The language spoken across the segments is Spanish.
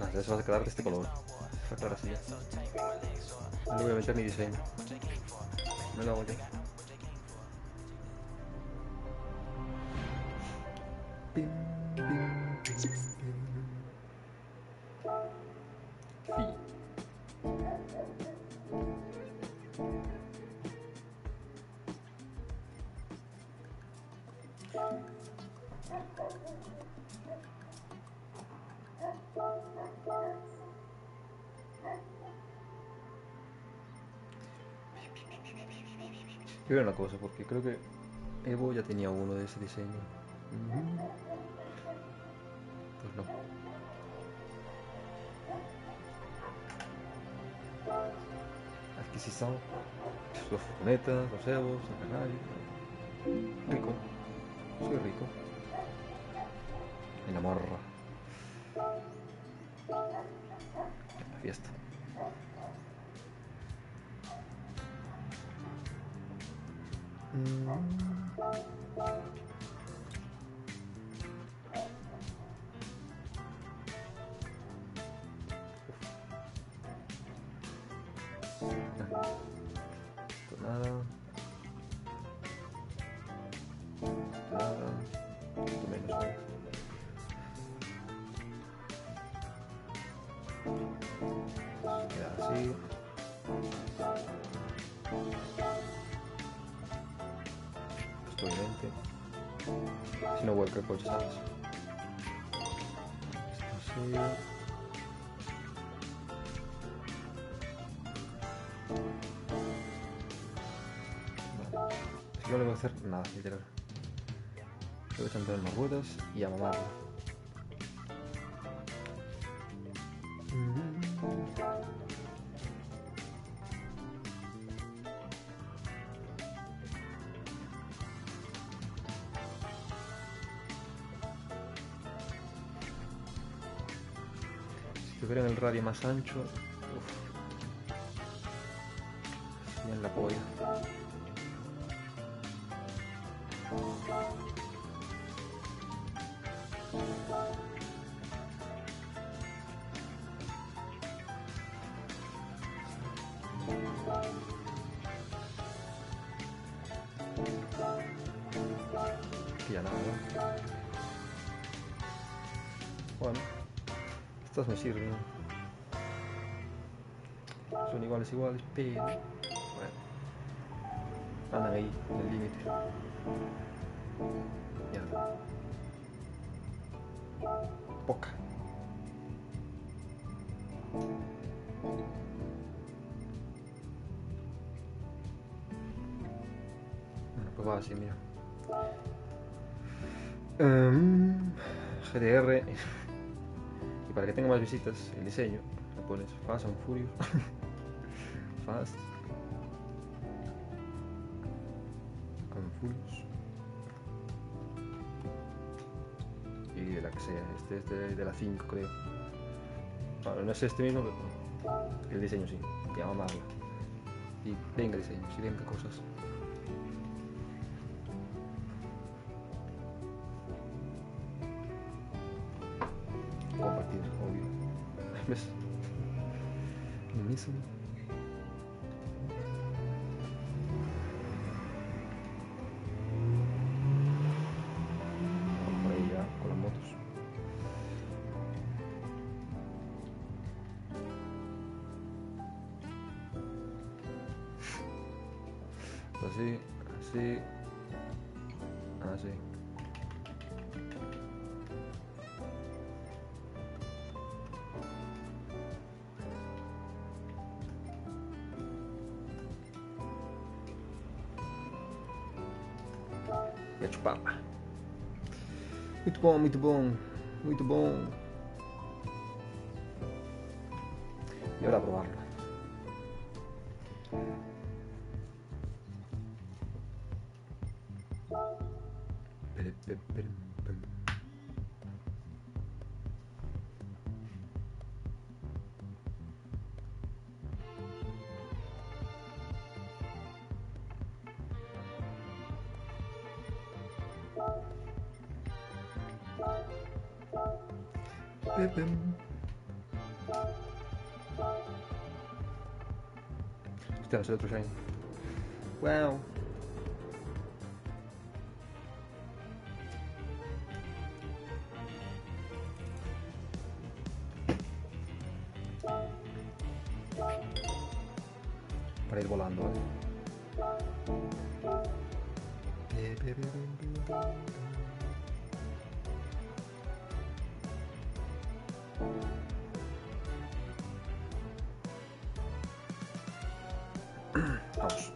entonces vas a quedar de este color. Está claro así. No le voy a meter ni diseño. Me lo hago yo. Pim, pim, pim, pim. Fi. Quiero ver una cosa, porque creo que Evo ya tenía uno de ese diseño. Pues no. Adquisición. Los furgonetas, los Evos, el canario. Rico. Soy rico. En la morra. En la fiesta. Esto nada. Esto nada. Esto menos. Queda así. Esto obviamente. Si no vuelca el coche, ¿sabes? Esto así. Vale. Es que no le voy a hacer nada, literal. Le voy a echar las ruedas y a mamarla. Si tuvieran el radio más ancho, serían la polla. Aquí ya nada. Bueno, estas me sirven. Son iguales, pero bueno, andan ahí en el límite. Mierda. Poca. Bueno, pues va así, mira. GDR. Y para que tenga más visitas, el diseño, le pones Fast and Furious. Fast and Furious. Y de la que sea, este es de la 5, creo. Bueno, no es este mismo, pero el diseño sí, que mamarla. Y venga diseño, sí, venga cosas. Compartir, obvio. ¿Ves? Lo mismo. Vamos por ahí ya con las motos. Así, así, así. E a chuparla. Muito bom, muito bom, muito bom. Y ahora a probarlo. Hostia, no es el otro Shine. Wow. Para ir volando, ¿eh? Vamos.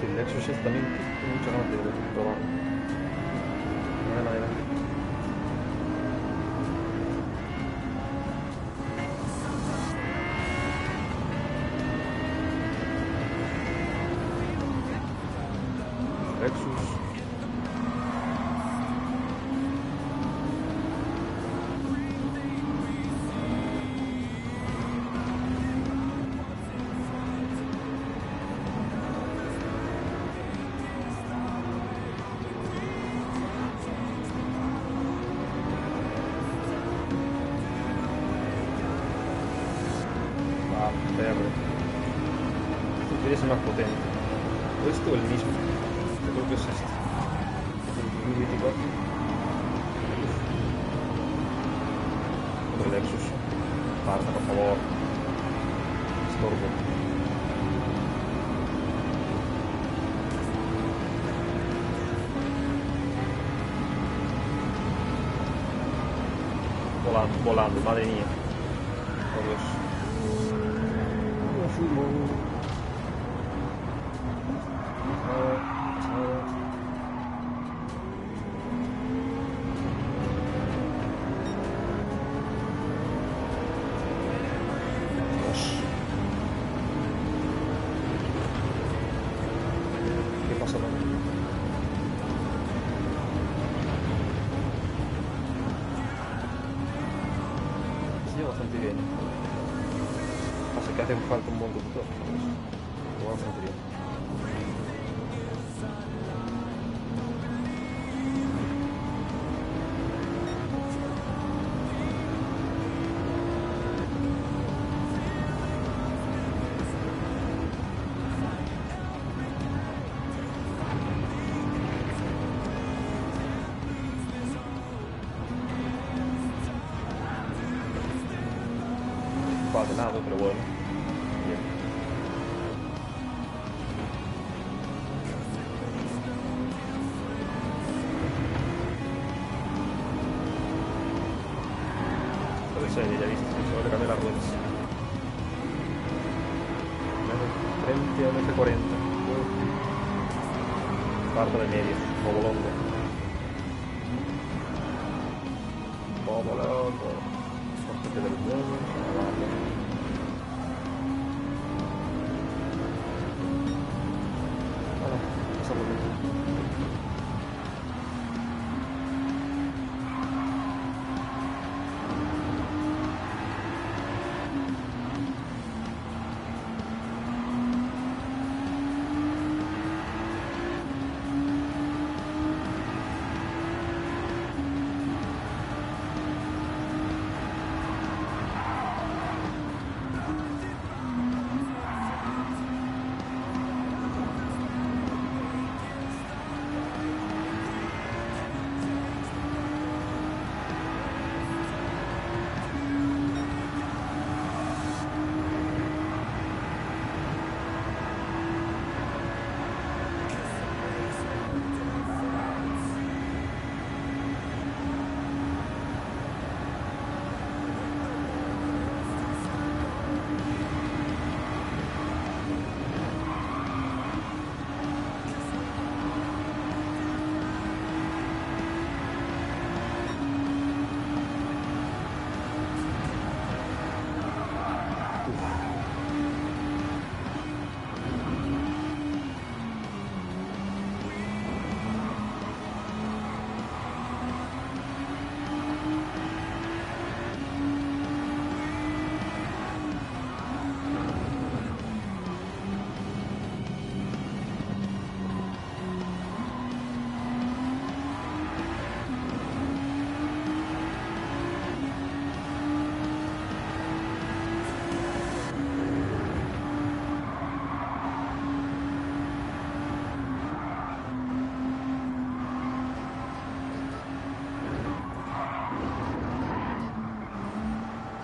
El Lexus es también tengo muchas ganas de probar. No hay manera. Lexus. Verde. Este podría ser más potente. ¿O esto o el mismo? Yo creo que es este. El 2024. Otro Lexus. Basta, por favor. Estorbo. Volando, volando, madre mía. Por Dios. ¿Qué pasa? Sí, bastante bien. Pasa que hace falta un buen conductor. Pero bastante bien. Patinado, pero bueno. Bien. Puede ser, ya viste, solo le cambié las ruedas. Frente a un F40. Parto de medio, como longo. Como loco. Corte del huevo, abajo.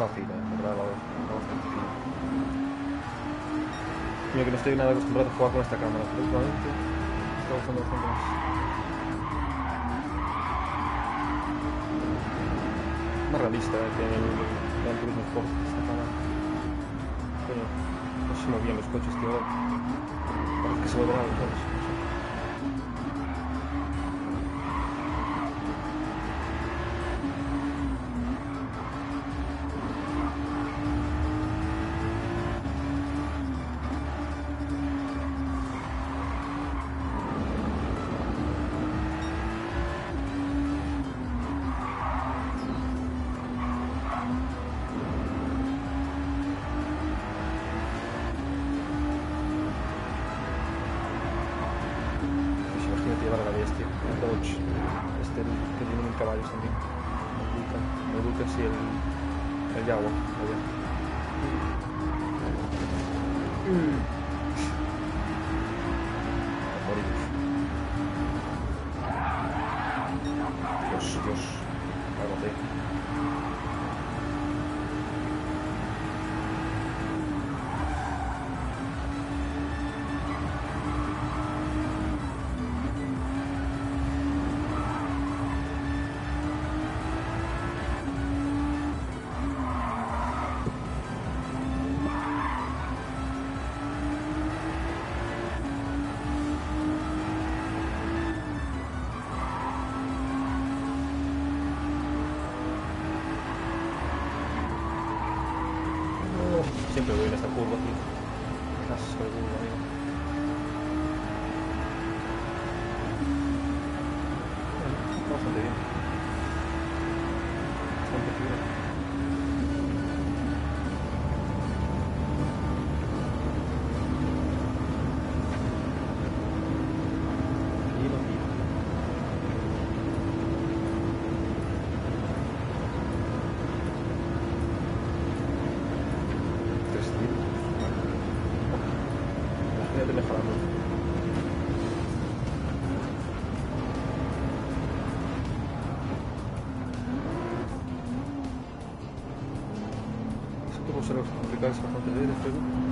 Va fina, la verdad, va bastante fina. Mira que no estoy nada acostumbrado a jugar con esta cámara, pero últimamente me está gustando bastante más. Más realista que en el Gran Turismo Sport, esta cámara. Coño, no se mueven bien los coches, tío. Parece que se mueven algo, ¿sabes? No sé. Imagínate llevar a la bestia, el Dodge, que tiene 1000 caballos también. El Vulcan sí, el Jaguar, allá. A morir. Dios, agoté. Siempre voy en esta curva aquí. Casco de curva, amigo. Bueno, bastante bien. Bastante bien. Tranquilo, tío. Imagínate mejorando. Eso tuvo ser complicado, es bastante bien, espero.